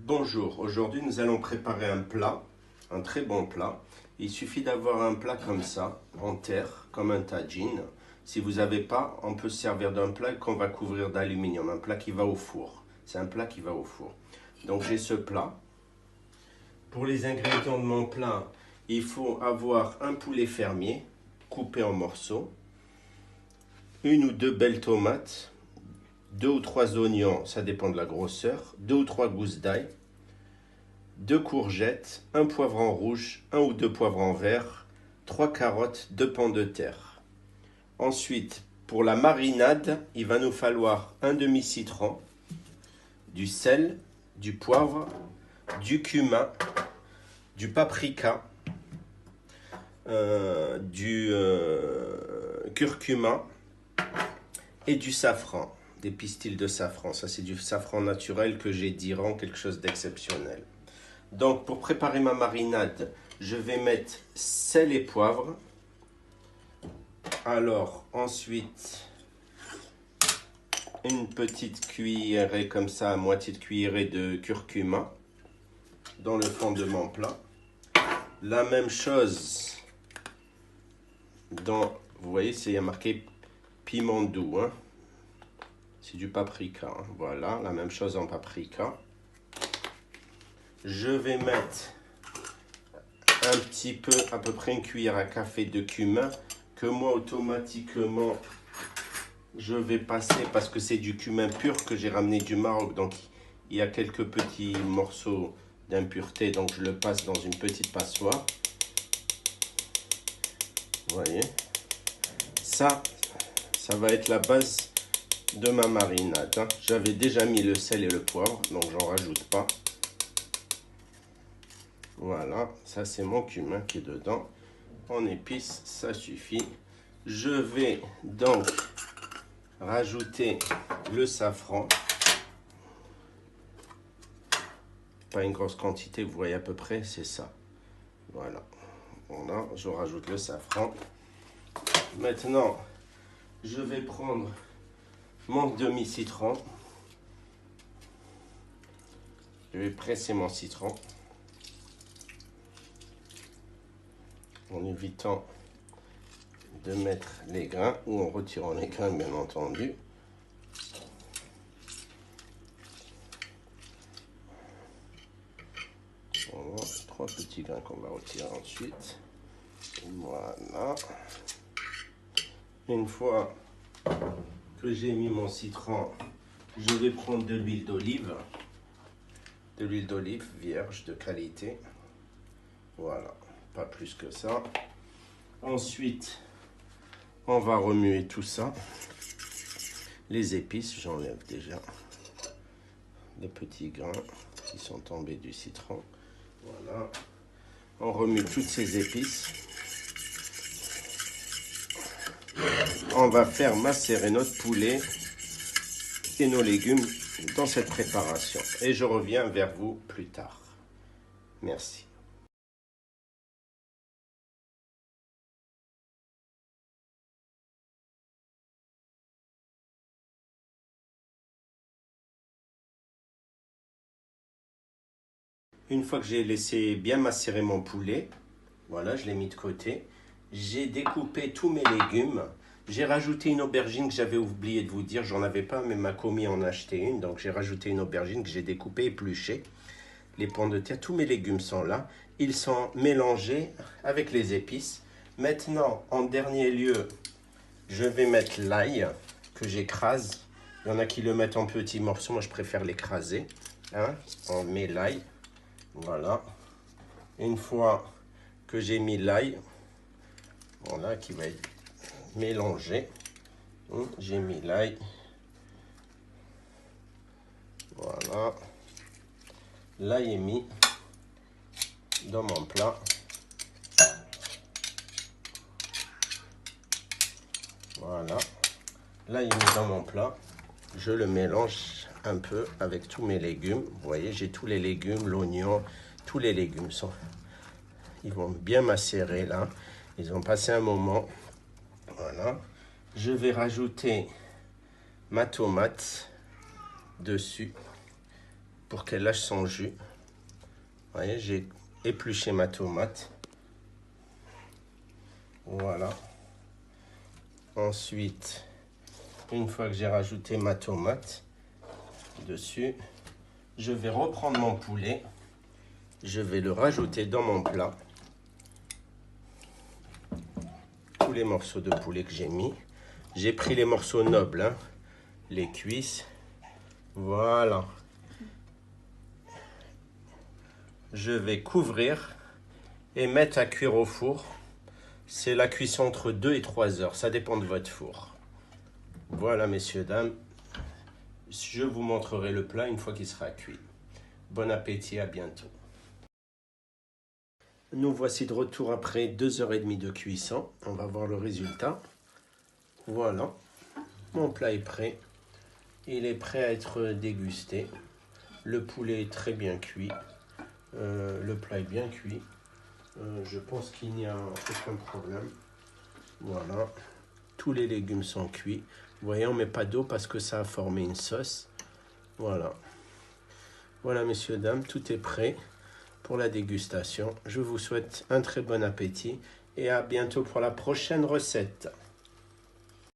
Bonjour, aujourd'hui nous allons préparer un plat, un très bon plat. Il suffit d'avoir un plat comme ça, en terre, comme un tagine. Si vous n'avez pas, on peut se servir d'un plat qu'on va couvrir d'aluminium, un plat qui va au four. C'est un plat qui va au four. Donc j'ai ce plat. Pour les ingrédients de mon plat, il faut avoir un poulet fermier, coupé en morceaux, une ou deux belles tomates, 2 ou 3 oignons, ça dépend de la grosseur, 2 ou 3 gousses d'ail, 2 courgettes, un poivron rouge, 1 ou 2 poivrons verts, 3 carottes, 2 pommes de terre. Ensuite, pour la marinade, il va nous falloir un demi-citron, du sel, du poivre, du cumin, du paprika, du curcuma et du safran, des pistils de safran. Ça, c'est du safran naturel que j'ai d'Iran, quelque chose d'exceptionnel. Donc, pour préparer ma marinade, je vais mettre sel et poivre. Alors, ensuite, une petite cuillerée comme ça, moitié de cuillerée de curcuma dans le fond de mon plat. La même chose dans, vous voyez, il y a marqué piment doux, hein. C'est du paprika, hein. Voilà, la même chose en paprika. Je vais mettre un petit peu, à peu près une cuillère à café de cumin, que moi automatiquement je vais passer parce que c'est du cumin pur que j'ai ramené du Maroc, donc il y a quelques petits morceaux d'impureté, donc je le passe dans une petite passoire. Vous voyez, ça va être la base de ma marinade, hein. J'avais déjà mis le sel et le poivre, donc j'en rajoute pas. Voilà, ça c'est mon cumin qui est dedans. En épices, ça suffit. Je vais donc rajouter le safran. Pas une grosse quantité, vous voyez à peu près, c'est ça. Voilà. Voilà, je rajoute le safran. Maintenant, je vais prendre mon demi-citron. Je vais presser mon citron en évitant de mettre les grains ou en retirant les grains, bien entendu. Voilà, 3 petits grains qu'on va retirer ensuite. Voilà. Une fois que j'ai mis mon citron, je vais prendre de l'huile d'olive. De l'huile d'olive vierge de qualité. Voilà, pas plus que ça. Ensuite, on va remuer tout ça. Les épices, j'enlève déjà les petits grains qui sont tombés du citron. Voilà. On remue toutes ces épices. On va faire macérer notre poulet et nos légumes dans cette préparation. Et je reviens vers vous plus tard. Merci. Une fois que j'ai laissé bien macérer mon poulet, voilà, je l'ai mis de côté. J'ai découpé tous mes légumes. J'ai rajouté une aubergine que j'avais oublié de vous dire. J'en avais pas, mais ma commis en a acheté une. Donc j'ai rajouté une aubergine que j'ai découpée, épluchée. Les pommes de terre, tous mes légumes sont là. Ils sont mélangés avec les épices. Maintenant, en dernier lieu, je vais mettre l'ail que j'écrase. Il y en a qui le mettent en petits morceaux. Moi, je préfère l'écraser. Hein? On met l'ail. Voilà. Une fois que j'ai mis l'ail, voilà, qui va être mélangé. J'ai mis l'ail. Voilà. L'ail est mis dans mon plat. Voilà. L'ail est mis dans mon plat. Je le mélange un peu avec tous mes légumes. Vous voyez, j'ai tous les légumes, l'oignon, tous les légumes sont... Ils vont bien macérer là. Ils ont passé un moment. Voilà. Je vais rajouter ma tomate dessus. pour qu'elle lâche son jus. Vous voyez, j'ai épluché ma tomate. Voilà. Ensuite, une fois que j'ai rajouté ma tomate dessus, je vais reprendre mon poulet. Je vais le rajouter dans mon plat. Tous les morceaux de poulet que j'ai mis. J'ai pris les morceaux nobles, hein, les cuisses. Voilà. Je vais couvrir et mettre à cuire au four. C'est la cuisson entre 2 et 3 heures, ça dépend de votre four. Voilà, messieurs, dames. Je vous montrerai le plat une fois qu'il sera cuit. Bon appétit, à bientôt. Nous voici de retour après 2h30 de cuisson. On va voir le résultat. Voilà, mon plat est prêt. Il est prêt à être dégusté. Le poulet est très bien cuit. Le plat est bien cuit. Je pense qu'il n'y a aucun problème. Voilà, tous les légumes sont cuits. Vous voyez, on ne met pas d'eau parce que ça a formé une sauce. Voilà. Voilà, messieurs, dames, tout est prêt pour la dégustation. Je vous souhaite un très bon appétit et à bientôt pour la prochaine recette.